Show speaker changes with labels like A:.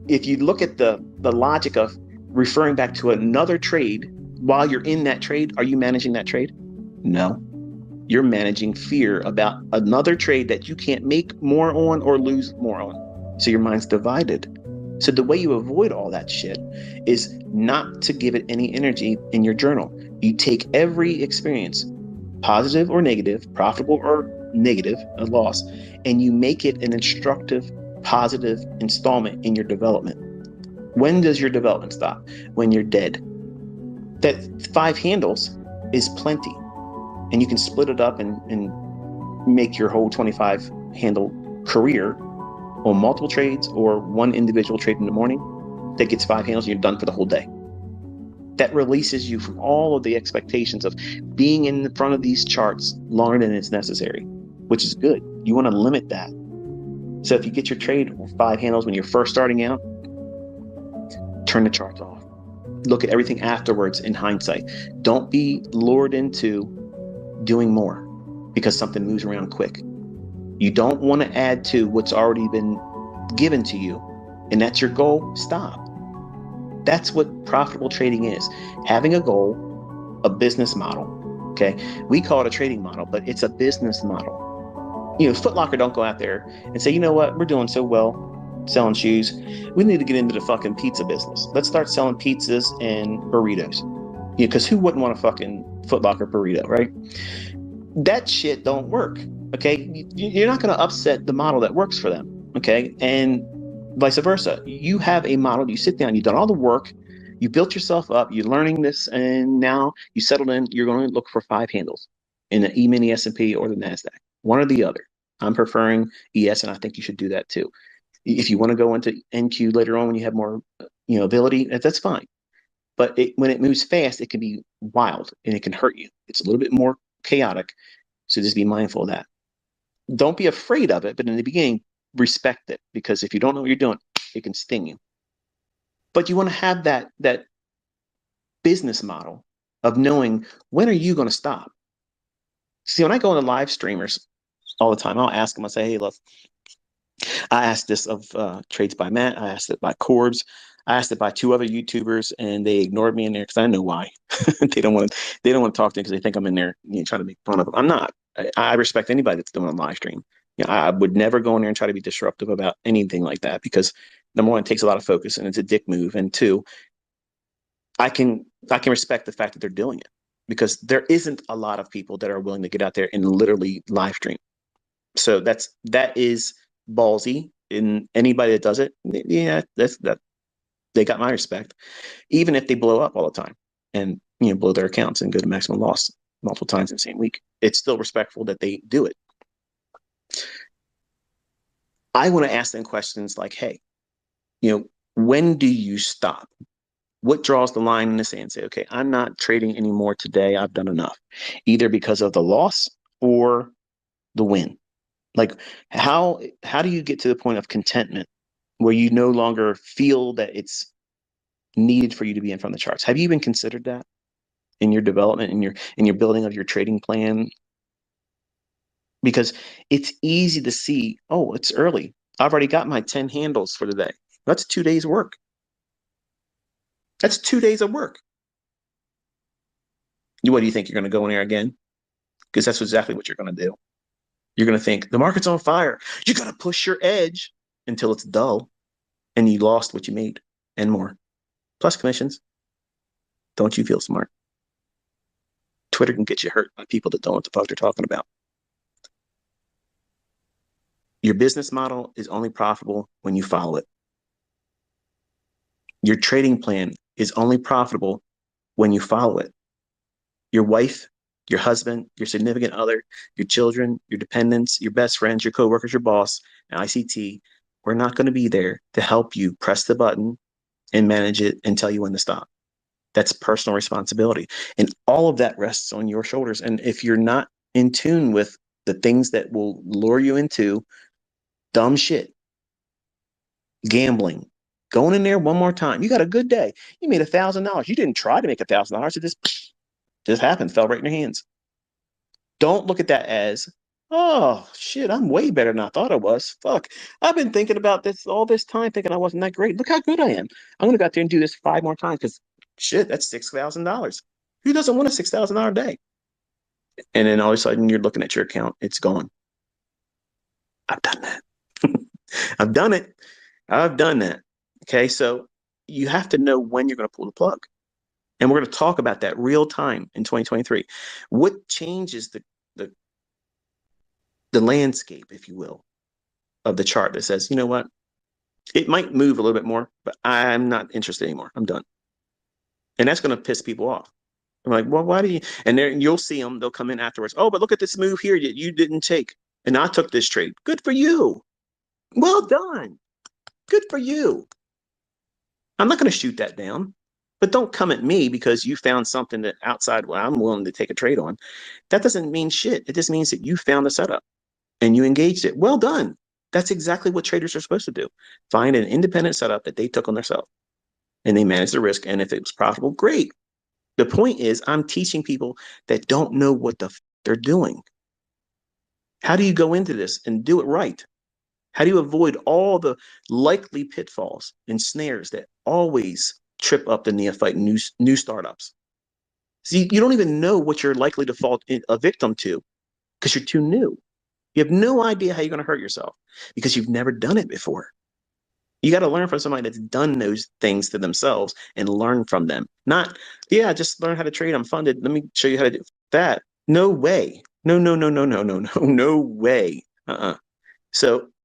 A: if you look at the logic of referring back to another trade while you're in that trade, are you managing that trade? No. You're managing fear about another trade that you can't make more on or lose more on. So your mind's divided. So the way you avoid all that shit is not to give it any energy in your journal. You take every experience, positive or negative, profitable or negative, a loss, and you make it an instructive, positive installment in your development. When does your development stop? When you're dead. That 5 handles is plenty. And you can split it up and make your whole 25 handle career on multiple trades or one individual trade in the morning that gets 5 handles and you're done for the whole day. That releases you from all of the expectations of being in front of these charts longer than it's necessary, which is good. You want to limit that. So if you get your trade 5 handles when you're first starting out, turn the charts off. Look at everything afterwards in hindsight. Don't be lured into doing more because something moves around quick. You don't want to add to what's already been given to you, and that's your goal. Stop. That's what profitable trading is. Having a goal, a business model. Okay. We call it a trading model, but it's a business model. Foot Locker don't go out there and say, you know what, we're doing so well selling shoes. We need to get into the fucking pizza business. Let's start selling pizzas and burritos. Because who wouldn't want a fucking Foot Locker burrito, right? That shit don't work. Okay. You're not going to upset the model that works for them. Okay. And vice versa. You have a model, you sit down, you've done all the work, you built yourself up, you're learning this, and now you settled in, you're going to look for 5 handles in the E-mini S&P or the NASDAQ, one or the other. I'm preferring ES, and I think you should do that too. If you want to go into NQ later on when you have more ability, that's fine. But when it moves fast, it can be wild and it can hurt you. It's a little bit more chaotic. So just be mindful of that. Don't be afraid of it, but in the beginning, respect it, because if you don't know what you're doing, it can sting you. But you want to have that business model of knowing, when are you going to stop? See, when I go into live streamers all the time, I'll ask them, I say, hey, look, I asked this of Trades by Matt, I asked it by Corbs, I asked it by 2 other YouTubers, and they ignored me in there because I know why. They don't want to talk to me because they think I'm in there trying to make fun of them. I'm not. I respect anybody that's doing a live stream. I would never go in there and try to be disruptive about anything like that, because number one, it takes a lot of focus and it's a dick move. And 2, I can respect the fact that they're doing it, because there isn't a lot of people that are willing to get out there and literally live stream. So that is ballsy. In anybody that does it, that they got my respect, even if they blow up all the time and blow their accounts and go to maximum loss multiple times in the same week. It's still respectful that they do it. I want to ask them questions like, hey, when do you stop? What draws the line in the sand? Say, okay, I'm not trading anymore today. I've done enough, either because of the loss or the win. Like, how do you get to the point of contentment where you no longer feel that it's needed for you to be in front of the charts? Have you even considered that in your development, in your building of your trading plan? Because it's easy to see, oh, it's early. I've already got my 10 handles for the day. That's 2 days work. That's 2 days of work. What do you think? You're going to go in there again? Because that's exactly what you're going to do. You're going to think the market's on fire. You got to push your edge until it's dull and you lost what you made and more. Plus commissions. Don't you feel smart? Twitter can get you hurt by people that don't know what the fuck they're talking about. Your business model is only profitable when you follow it. Your trading plan is only profitable when you follow it. Your wife, your husband, your significant other, your children, your dependents, your best friends, your coworkers, your boss, and ICT, we're not going to be there to help you press the button and manage it and tell you when to stop. That's personal responsibility. And all of that rests on your shoulders. And if you're not in tune with the things that will lure you into dumb shit, gambling, going in there one more time, you got a good day. You made $1,000. You didn't try to make $1,000. It just happened, fell right in your hands. Don't look at that as Oh shit, I'm way better than I thought I was. Fuck. I've been thinking about this all this time, thinking I wasn't that great. Look how good I am. I'm gonna go out there and do this 5 more times because shit, that's $6,000. Who doesn't want a $6,000 day? And then all of a sudden you're looking at your account, it's gone. I've done that. I've done it. I've done that. Okay, so you have to know when you're going to pull the plug. And we're going to talk about that real time in 2023. What changes the the landscape, if you will, of the chart that says, you know what, it might move a little bit more, but I'm not interested anymore. I'm done. And that's going to piss people off. I'm like, well, why do you? And there you'll see them. They'll come in afterwards. Oh, but look at this move here that you didn't take, and I took this trade. Good for you. Well done. Good for you. I'm not going to shoot that down. But don't come at me because you found something that outside what I'm willing to take a trade on. That doesn't mean shit. It just means that you found the setup and you engaged it. Well done. That's exactly what traders are supposed to do. Find an independent setup that they took on themselves and they manage the risk. And if it was profitable, great. The point is, I'm teaching people that don't know what they're doing. How do you go into this and do it right? How do you avoid all the likely pitfalls and snares that always trip up the neophyte new startups? See, you don't even know what you're likely to fall a victim to because you're too new. You have no idea how you're going to hurt yourself because you've never done it before. You got to learn from somebody that's done those things to themselves and learn from them. Not, yeah, just learn how to trade. I'm funded. Let me show you how to do that. No way. No, no, no, no, no, no, no, no way. So